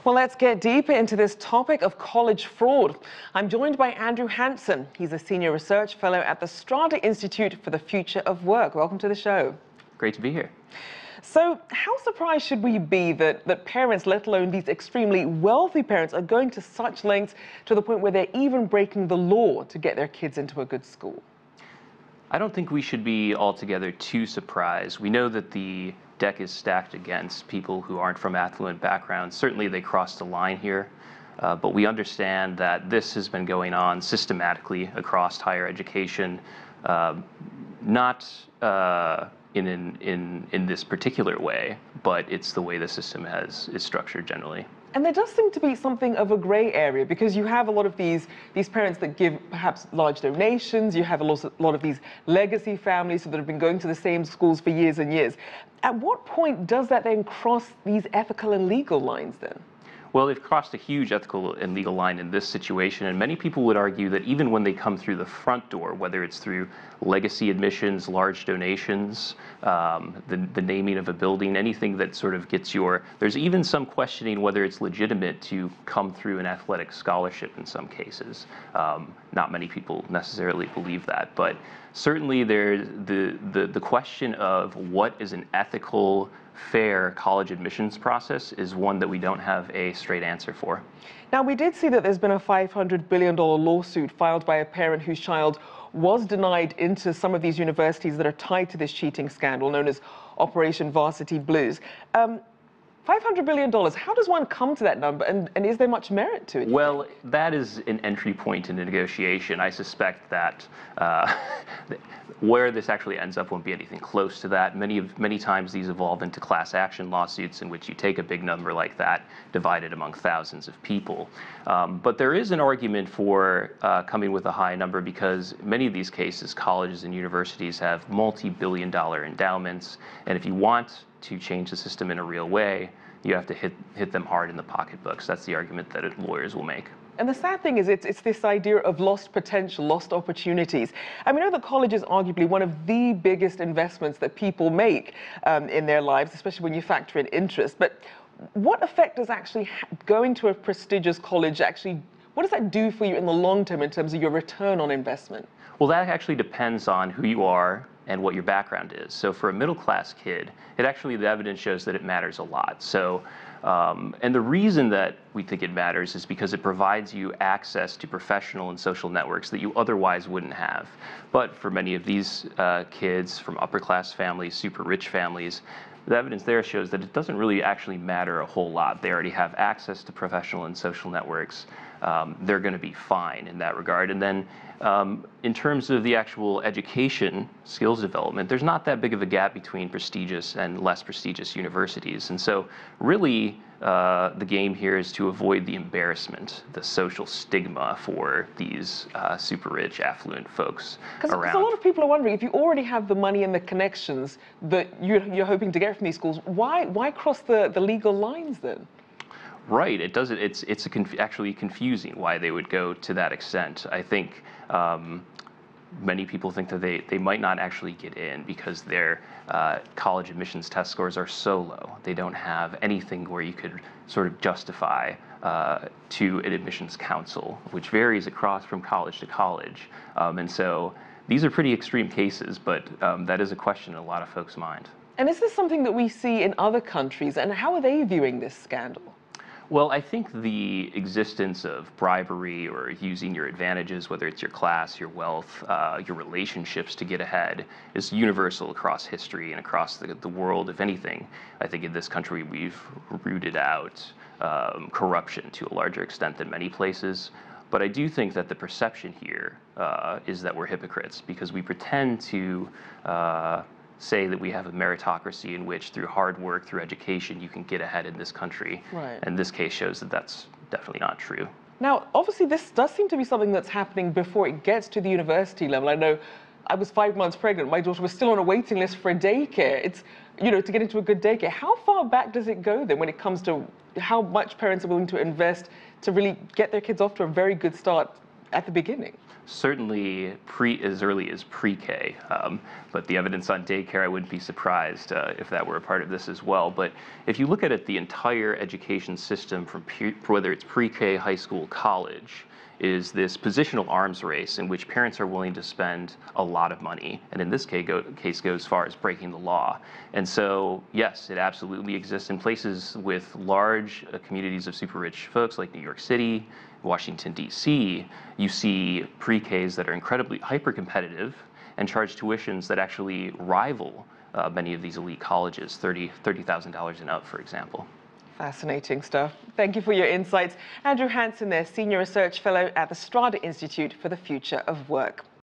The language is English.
Well, let's get deeper into this topic of college fraud. I'm joined by Andrew Hanson. He's a senior research fellow at the Strada Institute for the Future of Work. Welcome to the show. Great to be here. So how surprised should we be that parents, let alone these extremely wealthy parents, are going to such lengths to the point where they're even breaking the law to get their kids into a good school? I don't think we should be altogether too surprised. We know that the deck is stacked against people who aren't from affluent backgrounds. Certainly they crossed the line here, but we understand that this has been going on systematically across higher education, not in this particular way, but it's the way the system is structured generally. And there does seem to be something of a grey area, because you have a lot of these parents that give perhaps large donations. You have a lot of these legacy families that have been going to the same schools for years and years. At what point does that then cross these ethical and legal lines then? Well, they've crossed a huge ethical and legal line in this situation, and many people would argue that even when they come through the front door, whether it's through legacy admissions, large donations, the naming of a building, anything that sort of gets there's even some questioning whether it's legitimate to come through an athletic scholarship in some cases. Not many people necessarily believe that, but certainly there's the question of what is an ethical, fair college admissions process is one that we don't have a straight answer for. Now, we did see that there's been a $500 billion lawsuit filed by a parent whose child was denied into some of these universities that are tied to this cheating scandal known as Operation Varsity Blues. $500 billion, how does one come to that number, and is there much merit to it? Well, that is an entry point in a negotiation. I suspect that where this actually ends up won't be anything close to that. Many times these evolve into class action lawsuits in which you take a big number like that, divide it among thousands of people. But there is an argument for coming with a high number, because many of these cases, colleges and universities have multi-billion-dollar endowments, and if you want to change the system in a real way, you have to hit them hard in the pocketbooks. That's the argument that lawyers will make. And the sad thing is it's this idea of lost potential, lost opportunities. And we know that college is arguably one of the biggest investments that people make in their lives, especially when you factor in interest. But what effect does actually going to a prestigious college what does that do for you in the long term in terms of your return on investment? Well, that actually depends on who you are and what your background is. So for a middle-class kid, the evidence shows that it matters a lot. So, and the reason that we think it matters is because it provides you access to professional and social networks that you otherwise wouldn't have. But for many of these kids from upper-class families, super rich families, the evidence there shows that it doesn't really actually matter a whole lot. They already have access to professional and social networks. They're going to be fine in that regard. And then in terms of the actual education, skills development, there's not that big of a gap between prestigious and less prestigious universities. And so really the game here is to avoid the embarrassment, the social stigma for these super rich, affluent folks around. Because a lot of people are wondering, if you already have the money and the connections that you're hoping to get from these schools, why cross the legal lines then? Right, it doesn't. It's actually confusing why they would go to that extent. I think many people think that they might not actually get in because their college admissions test scores are so low. They don't have anything where you could sort of justify to an admissions council, which varies across from college to college. And so these are pretty extreme cases, but that is a question in a lot of folks' mind. And is this something that we see in other countries, and how are they viewing this scandal? Well, I think the existence of bribery or using your advantages, whether it's your class, your wealth, your relationships to get ahead, is universal across history and across the world. If anything, I think in this country we've rooted out corruption to a larger extent than many places. But I do think that the perception here is that we're hypocrites, because we pretend to say that we have a meritocracy in which through hard work, through education, you can get ahead in this country. Right. And this case shows that that's definitely not true. Now, obviously, this does seem to be something that's happening before it gets to the university level. I know I was 5 months pregnant. My daughter was still on a waiting list for a daycare. It's, to get into a good daycare. How far back does it go then when it comes to how much parents are willing to invest to really get their kids off to a very good start at the beginning? Certainly as early as pre-K, but the evidence on daycare, I wouldn't be surprised if that were a part of this as well. But if you look at it, the entire education system, from whether it's pre-K, high school, college, is this positional arms race in which parents are willing to spend a lot of money, and in this case go as far as breaking the law. And so, yes, it absolutely exists in places with large communities of super rich folks like New York City, Washington, D.C. You see pre-Ks that are incredibly hyper-competitive and charge tuitions that actually rival many of these elite colleges, $30,000 and up, for example. Fascinating stuff. Thank you for your insights. Andrew Hanson there, Senior Research Fellow at the Strada Institute for the Future of Work.